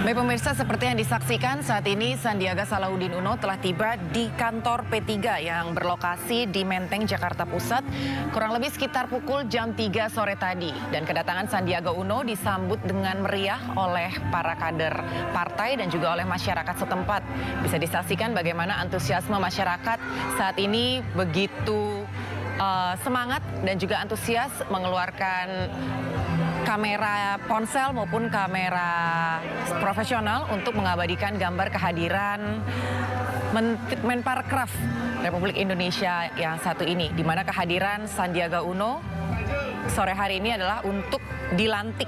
Baik pemirsa, seperti yang disaksikan saat ini Sandiaga Salahuddin Uno telah tiba di kantor P3 yang berlokasi di Menteng, Jakarta Pusat kurang lebih sekitar pukul jam 3 sore tadi. Dan kedatangan Sandiaga Uno disambut dengan meriah oleh para kader partai dan juga oleh masyarakat setempat. Bisa disaksikan bagaimana antusiasme masyarakat saat ini begitu semangat dan juga antusias mengeluarkan kamera ponsel maupun kamera profesional untuk mengabadikan gambar kehadiran Menparekraf Republik Indonesia yang satu ini, di mana kehadiran Sandiaga Uno sore hari ini adalah untuk dilantik,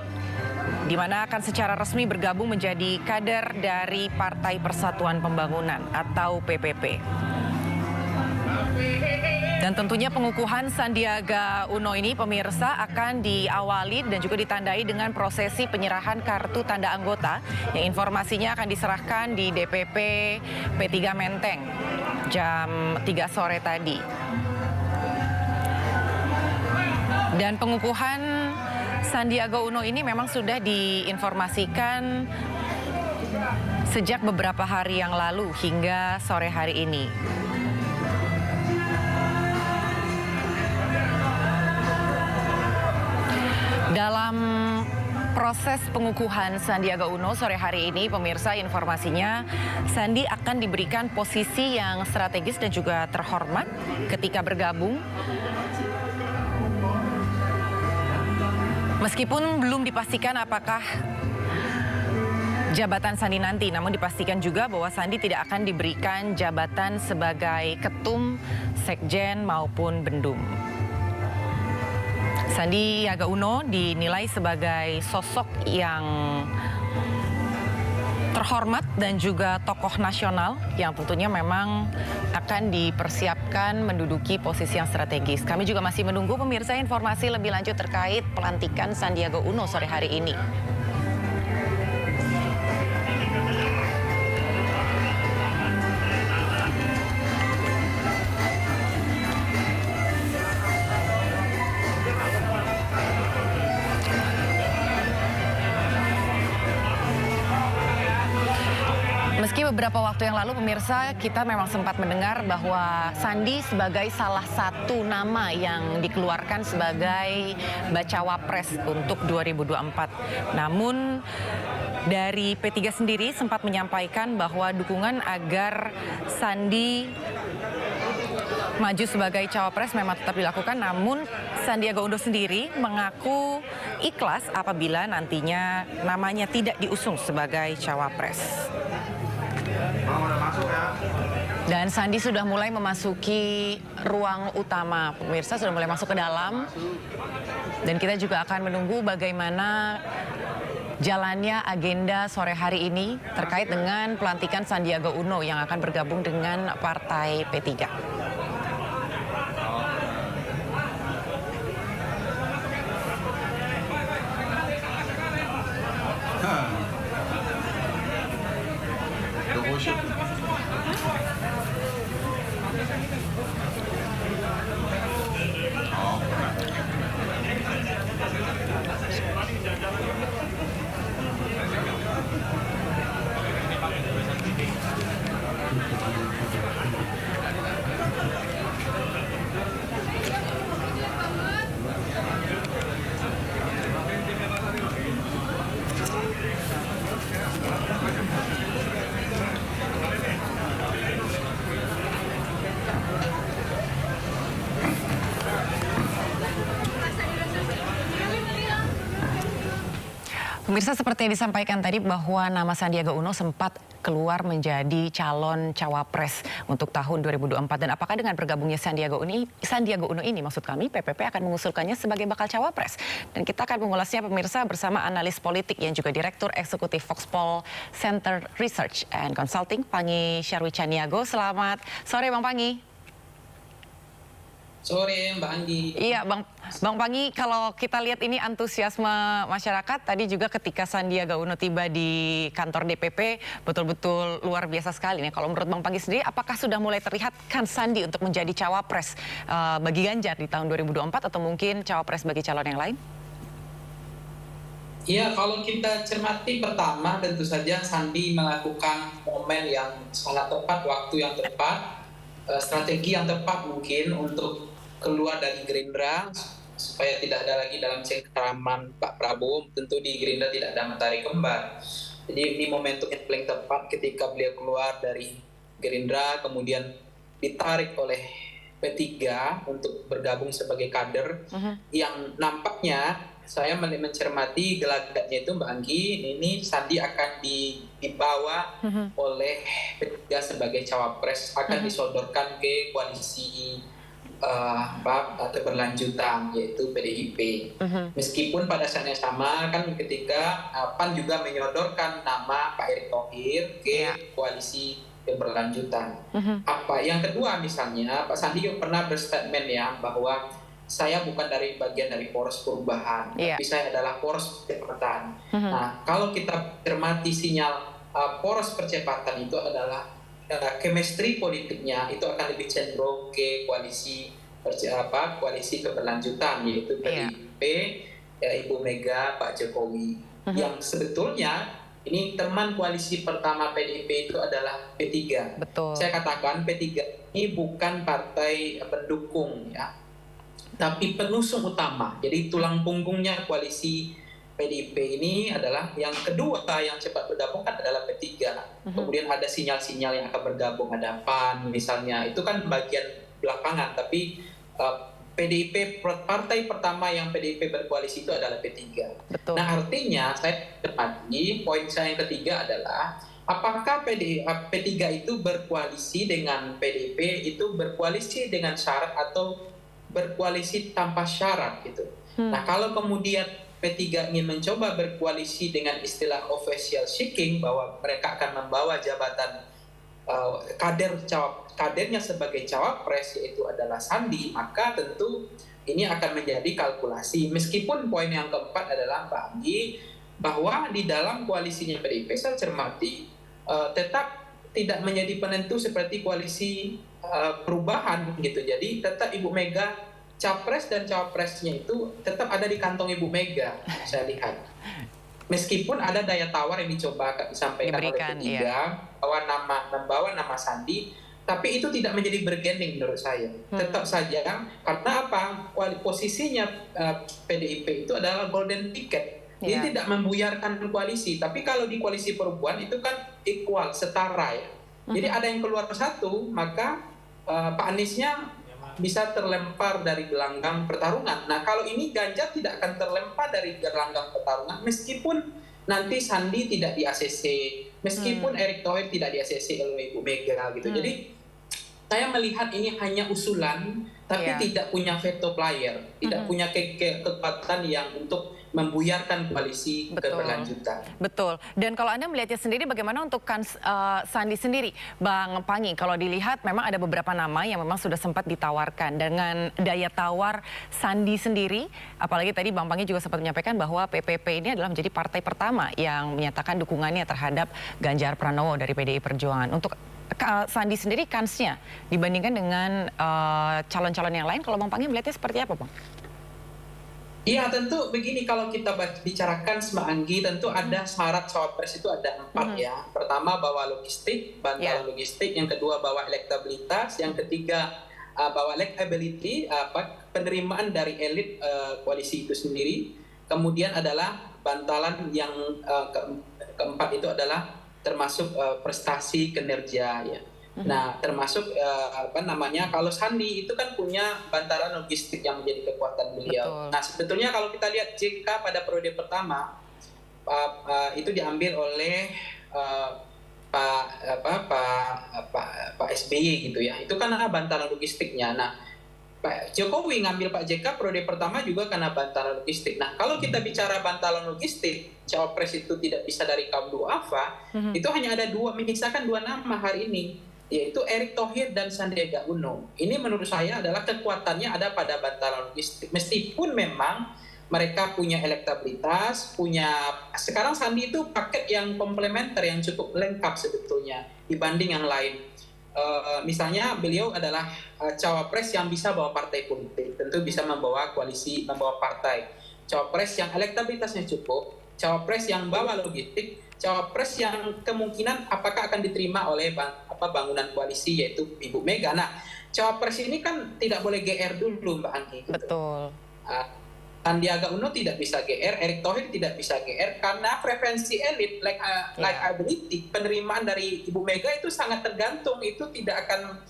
di mana akan secara resmi bergabung menjadi kader dari Partai Persatuan Pembangunan atau PPP. Dan tentunya pengukuhan Sandiaga Uno ini pemirsa akan diawali dan juga ditandai dengan prosesi penyerahan kartu tanda anggota yang informasinya akan diserahkan di DPP P3 Menteng jam 3 sore tadi. Dan pengukuhan Sandiaga Uno ini memang sudah diinformasikan sejak beberapa hari yang lalu hingga sore hari ini. Dalam proses pengukuhan Sandiaga Uno sore hari ini, pemirsa, informasinya Sandi akan diberikan posisi yang strategis dan juga terhormat ketika bergabung. Meskipun belum dipastikan apakah jabatan Sandi nanti, namun dipastikan juga bahwa Sandi tidak akan diberikan jabatan sebagai ketum, sekjen maupun bendum. Sandiaga Uno dinilai sebagai sosok yang terhormat dan juga tokoh nasional yang tentunya memang akan dipersiapkan menduduki posisi yang strategis. Kami juga masih menunggu pemirsa informasi lebih lanjut terkait pelantikan Sandiaga Uno sore hari ini. Meski beberapa waktu yang lalu pemirsa kita memang sempat mendengar bahwa Sandi sebagai salah satu nama yang dikeluarkan sebagai bacawa pres untuk 2024. Namun dari P3 sendiri sempat menyampaikan bahwa dukungan agar Sandi maju sebagai cawapres memang tetap dilakukan, namun Sandiaga Uno sendiri mengaku ikhlas apabila nantinya namanya tidak diusung sebagai cawapres. Dan Sandi sudah mulai memasuki ruang utama, pemirsa sudah mulai masuk ke dalam. Dan kita juga akan menunggu bagaimana jalannya agenda sore hari ini terkait dengan pelantikan Sandiaga Uno yang akan bergabung dengan Partai P3. Pemirsa, seperti yang disampaikan tadi bahwa nama Sandiaga Uno sempat keluar menjadi calon cawapres untuk tahun 2024. Dan apakah dengan bergabungnya Sandiaga Uno ini, maksud kami, PPP akan mengusulkannya sebagai bakal cawapres? Dan kita akan mengulasnya pemirsa bersama analis politik yang juga Direktur Eksekutif Foxpol Center Research and Consulting, Panggi Syarwicaniago. Selamat sore Bang Panggi. Sore Mbak Andi. Iya Bang Panggi, kalau kita lihat ini antusiasme masyarakat tadi juga ketika Sandiaga Uno tiba di kantor DPP betul-betul luar biasa sekali nih. Kalau menurut Bang Panggi sendiri, apakah sudah mulai terlihat kan Sandi untuk menjadi cawapres bagi Ganjar di tahun 2024 atau mungkin cawapres bagi calon yang lain? Ya, kalau kita cermati pertama tentu saja Sandi melakukan momen yang sangat tepat, waktu yang tepat, strategi yang tepat mungkin untuk keluar dari Gerindra supaya tidak ada lagi dalam cengkeraman Pak Prabowo. Tentu di Gerindra tidak ada matahari kembar. Jadi ini momentum yang paling tepat ketika beliau keluar dari Gerindra kemudian ditarik oleh P3 untuk bergabung sebagai kader yang nampaknya saya mencermati gelagatnya itu Mbak Anggi, ini Sandi akan dibawa oleh P3 sebagai cawapres, akan disodorkan ke koalisi keberlanjutan yaitu PDIP. Meskipun pada saat yang sama kan ketika PAN juga menyodorkan nama Pak Erick Thohir ke koalisi keberlanjutan. Apa yang kedua misalnya Pak Sandi pernah berstatement ya bahwa saya bukan dari bagian dari poros perubahan, tapi saya adalah poros percepatan. Nah, kalau kita cermati sinyal poros percepatan itu adalah chemistry politiknya itu akan lebih cenderung ke koalisi keberlanjutan yaitu PDIP, Ibu Mega, Pak Jokowi. Yang sebetulnya ini teman koalisi pertama PDIP itu adalah P3. Betul. Saya katakan P3 ini bukan partai pendukung ya, tapi pengusung utama. Jadi tulang punggungnya koalisi PDIP ini adalah yang kedua yang cepat bergabung kan adalah P3. Kemudian ada sinyal-sinyal yang akan bergabung, ada PAN misalnya. Itu kan bagian belakangan, tapi PDIP partai pertama yang PDIP berkoalisi itu adalah P3. Betul. Nah, artinya saya cermati poin saya yang ketiga adalah apakah P3 itu berkoalisi dengan PDIP itu berkoalisi dengan syarat atau berkoalisi tanpa syarat gitu. Nah, kalau kemudian P3 ingin mencoba berkoalisi dengan istilah official seeking bahwa mereka akan membawa jabatan kadernya sebagai cawapres yaitu adalah Sandi, maka tentu ini akan menjadi kalkulasi. Meskipun poin yang keempat adalah Mbak Anggi bahwa di dalam koalisinya PDIP saya cermati tetap tidak menjadi penentu seperti koalisi perubahan gitu. Jadi tetap Ibu Mega capres dan cawapresnya itu tetap ada di kantong Ibu Mega, saya lihat. Meskipun ada daya tawar yang dicoba disampaikan oleh P3 membawa nama Sandi, tapi itu tidak menjadi bergening menurut saya. Tetap saja karena apa? Posisinya PDIP itu adalah golden ticket. Dia tidak membuyarkan koalisi, tapi kalau di koalisi perubahan itu kan equal, setara ya. Jadi ada yang keluar satu, maka Pak Aniesnya bisa terlempar dari gelanggang pertarungan. Nah, kalau ini Ganjar tidak akan terlempar dari gelanggang pertarungan meskipun nanti Sandi tidak di ACC, meskipun Erick Thohir tidak di ACC oleh Ibu Mega gitu. Jadi saya melihat ini hanya usulan tapi tidak punya veto player, tidak punya kekuatan yang untuk membuyarkan koalisi keberlanjutan. Betul. Dan kalau Anda melihatnya sendiri bagaimana untuk Sandi sendiri, Bang Panggi? Kalau dilihat memang ada beberapa nama yang memang sudah sempat ditawarkan dengan daya tawar Sandi sendiri. Apalagi tadi Bang Panggi juga sempat menyampaikan bahwa PPP ini adalah menjadi partai pertama yang menyatakan dukungannya terhadap Ganjar Pranowo dari PDI Perjuangan. Untuk Sandi sendiri kansnya dibandingkan dengan calon-calon yang lain, kalau Bang Panggi melihatnya seperti apa, Bang? Iya, tentu begini, kalau kita bicarakan Mbak Anggi, tentu ada syarat cawapres itu ada 4 ya. Pertama bawa logistik, bantalan logistik, yang kedua bawa elektabilitas, yang ketiga bawa electability, penerimaan dari elit koalisi itu sendiri. Kemudian adalah bantalan yang keempat itu adalah termasuk prestasi kinerja ya. Nah, termasuk kalau Sandi itu kan punya bantalan logistik yang menjadi kekuatan beliau. Betul. Nah, sebetulnya kalau kita lihat JK pada periode pertama itu diambil oleh Pak SBY gitu ya. Itu kan bantalan logistiknya. Nah, Pak Jokowi ngambil Pak JK periode pertama juga karena bantalan logistik. Nah, kalau kita bicara bantalan logistik, cawapres itu tidak bisa dari kaum duafa, itu hanya ada menyisakan 2 nama hari ini, yaitu Erick Thohir dan Sandiaga Uno. Ini menurut saya adalah kekuatannya ada pada bantalan logistik. Meskipun memang mereka punya elektabilitas, sekarang Sandi itu paket yang komplementer yang cukup lengkap sebetulnya dibanding yang lain. Misalnya beliau adalah cawapres yang bisa bawa partai politik, tentu bisa membawa koalisi, membawa partai. Cawapres yang elektabilitasnya cukup, cawapres yang bawa logistik, cawapres yang kemungkinan apakah akan diterima oleh bangunan koalisi yaitu Ibu Mega. Nah, cawapres ini kan tidak boleh GR dulu Mbak Anggi. Gitu. Betul. Sandiaga Uno tidak bisa GR, Erick Thohir tidak bisa GR karena preferensi elit, likability, penerimaan dari Ibu Mega itu sangat tergantung, itu tidak akan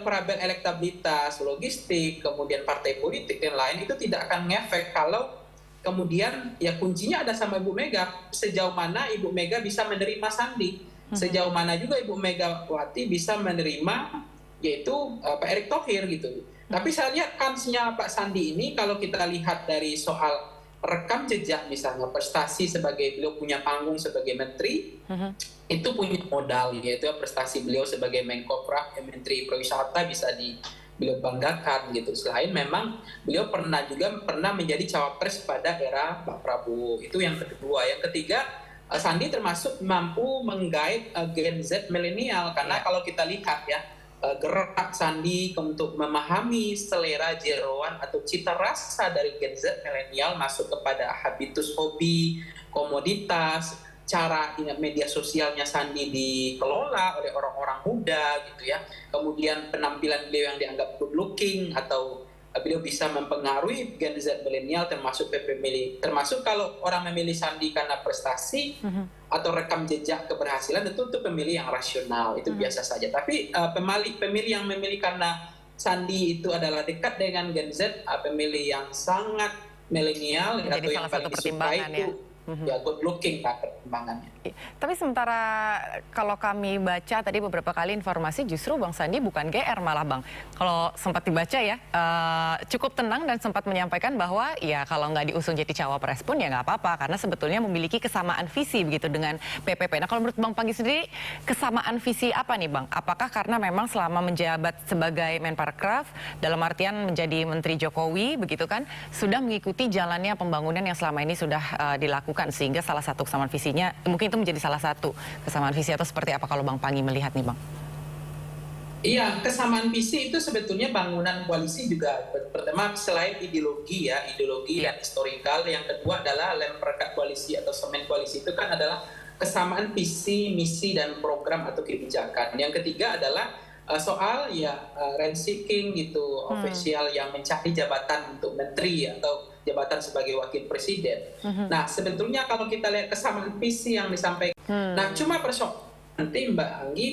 perabel elektabilitas, logistik, kemudian partai politik dan lain itu tidak akan ngefek kalau kemudian ya kuncinya ada sama Ibu Mega, sejauh mana Ibu Mega bisa menerima Sandi, sejauh mana juga Ibu Megawati bisa menerima yaitu Pak Erick Thohir gitu. Tapi saya lihat kansnya Pak Sandi ini kalau kita lihat dari soal rekam jejak misalnya prestasi sebagai beliau punya panggung sebagai menteri, itu punya modal yaitu prestasi beliau sebagai Menkopraf, Menteri Pariwisata bisa beliau banggakan gitu. Selain memang beliau pernah menjadi cawapres pada era Pak Prabowo. Itu yang kedua. Yang ketiga, Sandi termasuk mampu menggait Gen Z milenial karena kalau kita lihat ya gerak Sandi untuk memahami selera jeroan atau cita rasa dari Gen Z milenial masuk kepada habitus hobi, komoditas, cara media sosialnya Sandi dikelola oleh orang-orang muda gitu ya. Kemudian penampilan beliau yang dianggap good looking atau beliau bisa mempengaruhi Gen Z milenial termasuk pemilih. Termasuk kalau orang memilih Sandi karena prestasi atau rekam jejak keberhasilan tentu itu pemilih yang rasional, itu biasa saja. Tapi pemilih yang memilih karena Sandi itu adalah dekat dengan Gen Z, pemilih yang sangat milenial atau yang paling disukai itu ya good looking Pak perkembangannya. Tapi sementara kalau kami baca tadi beberapa kali informasi justru Bang Sandi bukan GR malah Bang. Kalau sempat dibaca ya cukup tenang dan sempat menyampaikan bahwa ya kalau nggak diusung jadi cawapres pun ya nggak apa-apa karena sebetulnya memiliki kesamaan visi begitu dengan PPP. Nah kalau menurut Bang Panggi sendiri kesamaan visi apa nih Bang? Apakah karena memang selama menjabat sebagai Menparekraf dalam artian menjadi Menteri Jokowi begitu kan sudah mengikuti jalannya pembangunan yang selama ini sudah dilakukan sehingga salah satu kesamaan visinya mungkin itu menjadi salah satu kesamaan visi atau seperti apa kalau Bang Panggi melihat nih Bang? Iya, kesamaan visi itu sebetulnya bangunan koalisi juga pertama selain ideologi dan historikal, yang kedua adalah lem perekat koalisi atau semen koalisi itu kan adalah kesamaan visi, misi dan program atau kebijakan. Yang ketiga adalah soal rent seeking gitu, official yang mencari jabatan untuk menteri atau jabatan sebagai wakil presiden. Nah, sebetulnya kalau kita lihat kesamaan visi yang disampaikan, nah cuma persoalan nanti Mbak Anggi,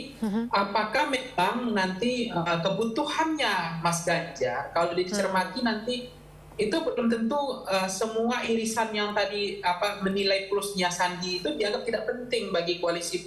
apakah memang nanti kebutuhannya Mas Ganjar kalau dicermati nanti itu belum tentu semua irisan yang tadi menilai plusnya Sandi itu dianggap tidak penting bagi koalisi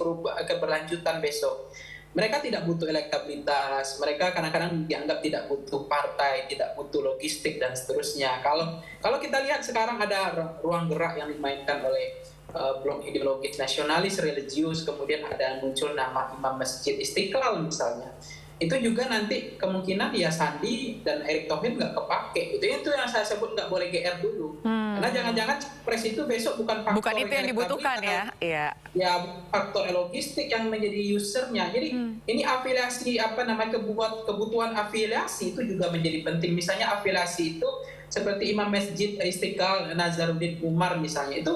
keberlanjutan besok. Mereka tidak butuh elektabilitas, mereka kadang-kadang dianggap tidak butuh partai, tidak butuh logistik dan seterusnya. Kalau kita lihat sekarang ada ruang gerak yang dimainkan oleh blok ideologis nasionalis religius, kemudian ada muncul nama Imam Masjid Istiqlal misalnya. Itu juga nanti kemungkinan ya Sandi dan Erick Thohir nggak kepake. Itu yang saya sebut nggak boleh GR dulu. Karena jangan-jangan pres itu besok bukan faktor itu yang dibutuhkan ya. Ya faktor logistik yang menjadi usernya. Jadi ini afiliasi kebutuhan afiliasi itu juga menjadi penting. Misalnya afiliasi itu seperti Imam Masjid Istiqlal Nazaruddin Umar misalnya itu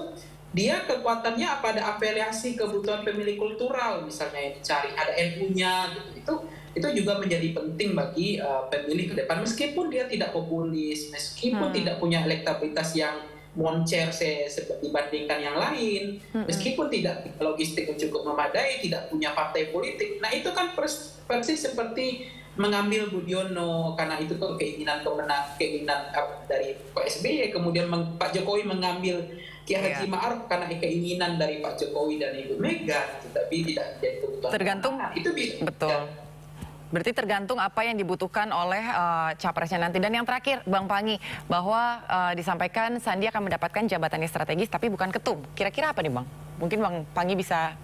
dia kekuatannya pada afiliasi kebutuhan pemilih kultural misalnya yang dicari, ada NU-nya gitu. Itu juga menjadi penting bagi pemilih ke depan meskipun dia tidak populis, meskipun tidak punya elektabilitas yang moncer dibandingkan yang lain, meskipun tidak logistik yang cukup memadai, tidak punya partai politik. Nah itu kan persis seperti mengambil Budiono karena itu keinginan dari Pak SBY, kemudian Pak Jokowi mengambil Kiai Haji Ma'ruf karena keinginan dari Pak Jokowi dan Ibu Mega, tapi tidak jadi kebutuhan. Tergantung, itu betul. Ya. Berarti tergantung apa yang dibutuhkan oleh capresnya nanti. Dan yang terakhir, Bang Panggi, bahwa disampaikan Sandi akan mendapatkan jabatannya strategis, tapi bukan ketum. Kira-kira apa nih, Bang? Mungkin Bang Panggi bisa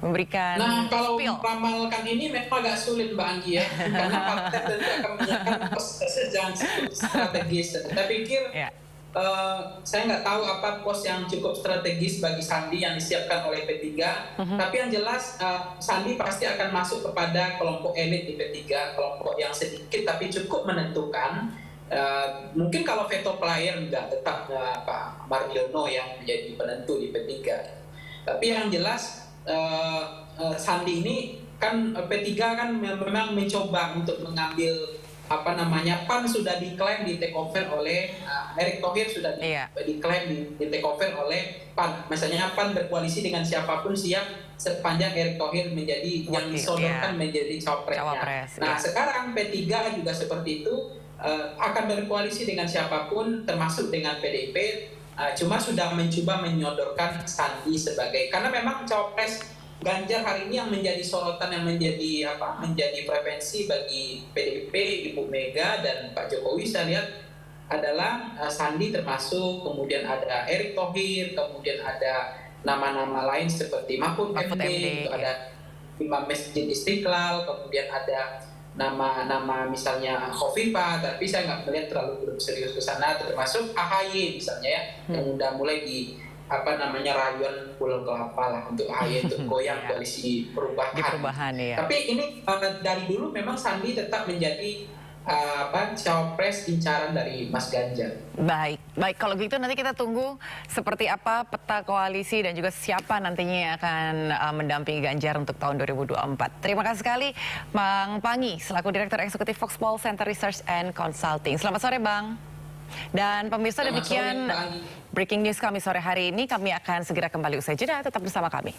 memberikan kalau meramalkan ini memang agak sulit, Mbak Anggi ya. Karena partai tentu akan menyiapkan pos yang strategis. Saya pikir saya nggak tahu apa pos yang cukup strategis bagi Sandi yang disiapkan oleh P3, tapi yang jelas Sandi pasti akan masuk kepada kelompok elit di P3, kelompok yang sedikit tapi cukup menentukan, Mungkin kalau veto player enggak, tetap Pak Mardiono yang menjadi penentu di P3. Tapi yang jelas Sandi ini kan P3 kan memang mencoba untuk mengambil PAN sudah diklaim di take over oleh Erick Thohir, sudah diklaim di take over oleh PAN. Misalnya PAN berkoalisi dengan siapapun siap sepanjang Erick Thohir menjadi yang disodorkan menjadi cawapresnya. Nah, sekarang P3 juga seperti itu, akan berkoalisi dengan siapapun termasuk dengan PDIP, cuma sudah mencoba menyodorkan Sandi sebagai, karena memang cawapres Ganjar hari ini yang menjadi sorotan, yang menjadi menjadi preferensi bagi PDIP, Ibu Mega dan Pak Jokowi, saya lihat adalah Sandi termasuk, kemudian ada Erick Thohir, kemudian ada nama-nama lain seperti Mahfud MD, itu ada Imam Masjid Istiqlal, kemudian ada nama misalnya Khofifah, tapi saya nggak melihat belum serius ke sana, termasuk AHY misalnya ya, yang udah mulai di rayuan Pulau Kelapa lah untuk AHY untuk goyang koalisi perubahan. Tapi ini dari dulu memang Sandi tetap menjadi cawapres incaran dari Mas Ganjar. Baik. Kalau gitu nanti kita tunggu seperti apa peta koalisi dan juga siapa nantinya yang akan mendampingi Ganjar untuk tahun 2024. Terima kasih sekali Bang Panggi selaku Direktur Eksekutif Foxpol Center Research and Consulting. Selamat sore Bang. Dan pemirsa, demikian breaking news kami sore hari ini. Kami akan segera kembali usai jeda, tetap bersama kami.